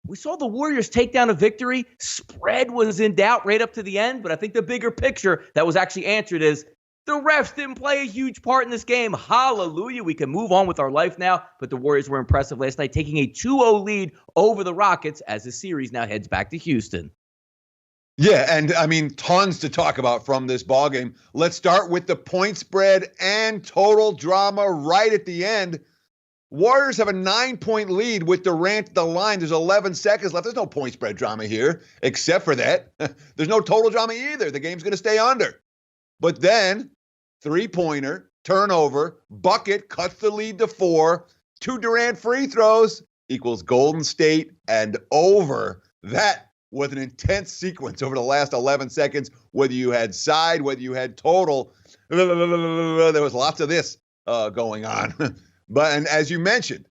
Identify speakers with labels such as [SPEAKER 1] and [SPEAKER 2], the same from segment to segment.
[SPEAKER 1] We saw the Warriors take down a victory. Spread was in doubt right up to the end, but I think the bigger picture that was actually answered is the refs didn't play a huge part in this game. Hallelujah. We can move on with our life now, but the Warriors were impressive last night, taking a 2-0 lead over the Rockets as the series now heads back to Houston.
[SPEAKER 2] Yeah, and I mean, tons to talk about from this ballgame. Let's start with the point spread and total drama right at the end. Warriors have a 9-point lead with Durant at the line. There's 11 seconds left. There's no point spread drama here, except for that. There's no total drama either. The game's going to stay under. But then, three-pointer, turnover, bucket, cuts the lead to 4. 2 Durant free throws equals Golden State and over. That was an intense sequence over the last 11 seconds, whether you had side, whether you had total. There was lots of this going on. And as you mentioned,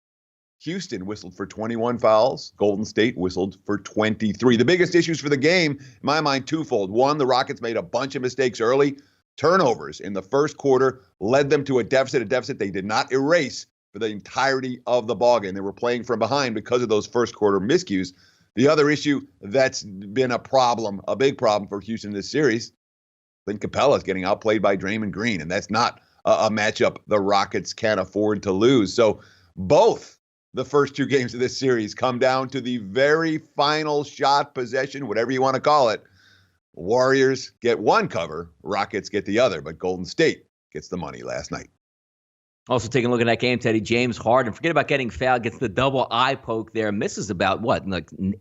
[SPEAKER 2] Houston whistled for 21 fouls. Golden State whistled for 23. The biggest issues for the game, in my mind, twofold. One, the Rockets made a bunch of mistakes early. Turnovers in the first quarter led them to a deficit they did not erase for the entirety of the ballgame. They were playing from behind because of those first quarter miscues. The other issue that's been a problem, a big problem for Houston this series, Clint Capella is getting outplayed by Draymond Green, and that's not a matchup the Rockets can afford to lose. So both the first 2 games of this series come down to the very final shot possession, whatever you want to call it. Warriors get one cover, Rockets get the other, but Golden State gets the money last night.
[SPEAKER 1] Also taking a look at that game, Teddy, James Harden, forget about getting fouled, gets the double eye poke there, misses about,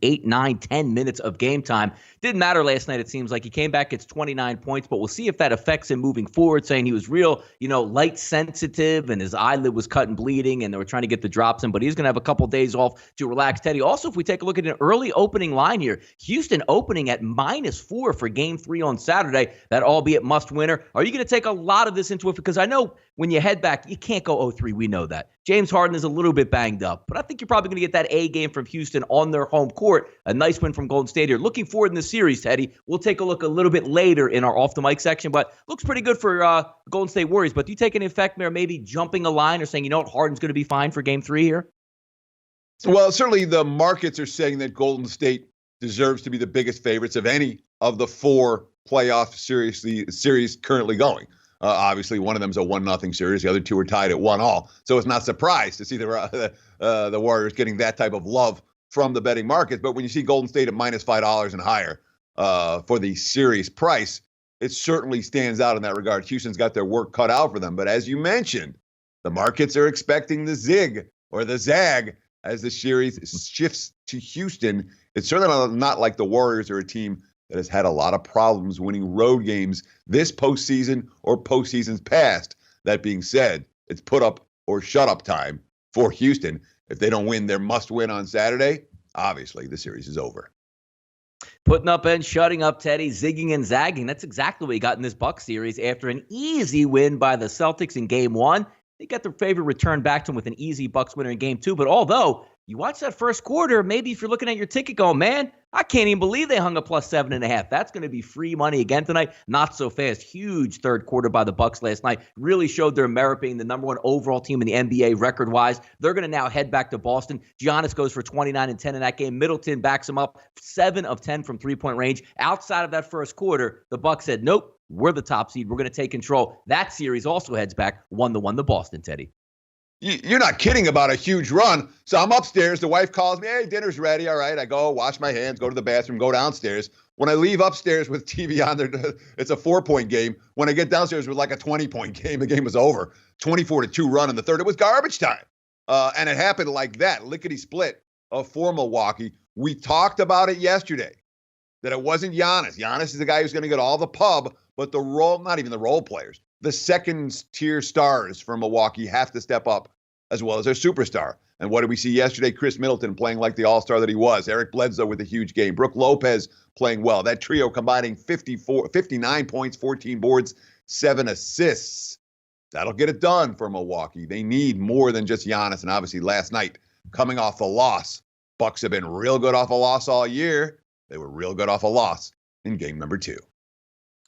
[SPEAKER 1] 8, 9, 10 minutes of game time. Didn't matter last night, it seems like. He came back, gets 29 points, but we'll see if that affects him moving forward, saying he was real, light sensitive, and his eyelid was cut and bleeding, and they were trying to get the drops in, but he's going to have a couple days off to relax. Teddy, also, if we take a look at an early opening line here, Houston opening at -4 for Game 3 on Saturday, that albeit must-winner. Are you going to take a lot of this into it? Because I know when you head back, you can't go 0-3. We know that. James Harden is a little bit banged up, but I think you're probably going to get that A game from Houston on their home court. A nice win from Golden State here. Looking forward in the series, Teddy. We'll take a look a little bit later in our off the mic section, but looks pretty good for Golden State Warriors. But do you take any effect there, maybe jumping a line or saying, Harden's going to be fine for Game 3 here?
[SPEAKER 2] Well, certainly the markets are saying that Golden State deserves to be the biggest favorites of any of the 4 playoff series currently going. Obviously, one of them is a 1-0 series. The other 2 are tied at 1-1. So it's not surprised to see the Warriors getting that type of love from the betting markets. But when you see Golden State at -$5 and higher for the series price, it certainly stands out in that regard. Houston's got their work cut out for them. But as you mentioned, the markets are expecting the zig or the zag as the series shifts to Houston. It's certainly not like the Warriors are a team that has had a lot of problems winning road games this postseason or postseasons past. That being said, it's put up or shut up time for Houston. If they don't win their must win on Saturday, obviously the series is over.
[SPEAKER 1] Putting up and shutting up, Teddy, zigging and zagging. That's exactly what he got in this Bucks series after an easy win by the Celtics in Game 1. They got their favorite return back to them with an easy Bucks winner in Game 2. But although you watch that first quarter, maybe if you're looking at your ticket going, man, I can't even believe they hung a +7.5. That's going to be free money again tonight. Not so fast. Huge third quarter by the Bucks last night. Really showed their merit being the number 1 overall team in the NBA record-wise. They're going to now head back to Boston. Giannis goes for 29 and 10 in that game. Middleton backs him up 7 of 10 from three-point range. Outside of that first quarter, the Bucks said, nope, we're the top seed. We're going to take control. That series also heads back 1-1 to Boston, Teddy.
[SPEAKER 2] You're not kidding about a huge run. So I'm upstairs. The wife calls me, hey, dinner's ready. All right. I go wash my hands, go to the bathroom, go downstairs. When I leave upstairs with TV on there, it's a 4-point game. When I get downstairs with like a 20-point game, the game was over. 24-2 run in the third. It was garbage time. And it happened like that, lickety split for Milwaukee. We talked about it yesterday, that it wasn't Giannis. Giannis is the guy who's going to get all the pub, but the role, not even the role players, the second-tier stars for Milwaukee have to step up as well as their superstar. And what did we see yesterday? Chris Middleton playing like the all-star that he was. Eric Bledsoe with a huge game. Brook Lopez playing well. That trio combining 59 points, 14 boards, 7 assists. That'll get it done for Milwaukee. They need more than just Giannis. And obviously last night, coming off the loss, Bucks have been real good off a loss all year. They were real good off a loss in game number 2.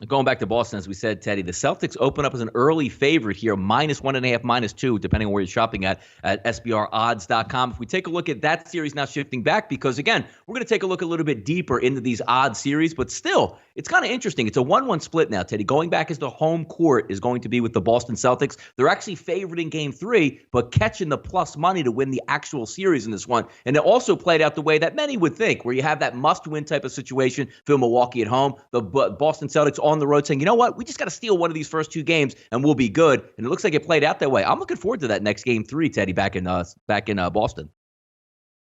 [SPEAKER 1] Going back to Boston, as we said, Teddy, the Celtics open up as an early favorite here, -1.5, -2, depending on where you're shopping at SBRodds.com. If we take a look at that series now shifting back, because again, we're going to take a look a little bit deeper into these odd series, but still, it's kind of interesting. It's a 1-1 split now, Teddy. Going back as the home court is going to be with the Boston Celtics. They're actually favored in Game 3, but catching the plus money to win the actual series in this one. And it also played out the way that many would think, where you have that must-win type of situation for Milwaukee at home. The Boston Celtics on the road saying, you know what, we just got to steal one of these first 2 games and we'll be good. And it looks like it played out that way. I'm looking forward to that next Game 3, Teddy, back in Boston.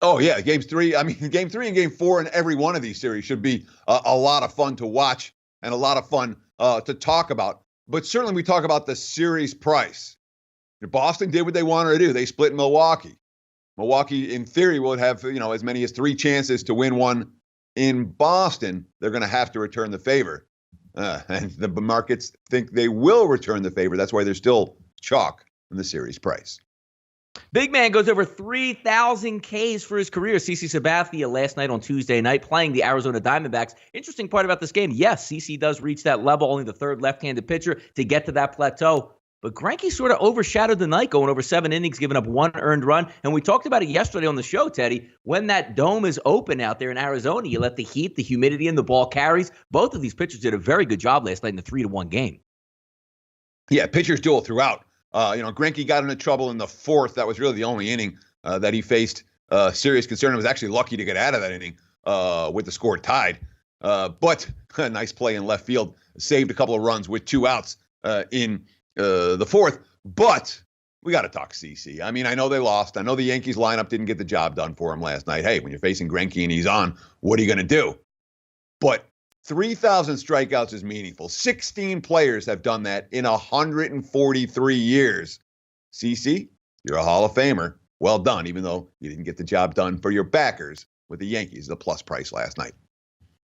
[SPEAKER 2] Oh, yeah, Game 3. I mean, Game 3 and Game 4 in every one of these series should be a lot of fun to watch and a lot of fun to talk about. But certainly we talk about the series price. Boston did what they wanted to do. They split Milwaukee. Milwaukee, in theory, would have as many as 3 chances to win one in Boston. They're going to have to return the favor. And the markets think they will return the favor. That's why there's still chalk in the series price.
[SPEAKER 1] Big man goes over 3,000 Ks for his career. CC Sabathia last night on Tuesday night playing the Arizona Diamondbacks. Interesting part about this game, yes, CC does reach that level, only the 3rd left-handed pitcher to get to that plateau. But Greinke sort of overshadowed the night, going over 7 innings, giving up 1 earned run. And we talked about it yesterday on the show, Teddy. When that dome is open out there in Arizona, you let the heat, the humidity, and the ball carries. Both of these pitchers did a very good job last night in the 3-1 game.
[SPEAKER 2] Yeah, pitchers duel throughout. Greinke got into trouble in the 4th. That was really the only inning that he faced serious concern. He was actually lucky to get out of that inning with the score tied. But a nice play in left field. Saved a couple of runs with 2 outs in the 4th, but we got to talk CC. I mean, I know they lost. I know the Yankees lineup didn't get the job done for him last night. Hey, when you're facing Greinke and he's on, what are you going to do? But 3,000 strikeouts is meaningful. 16 players have done that in 143 years. CC, you're a Hall of Famer. Well done, even though you didn't get the job done for your backers with the Yankees, the plus price last night.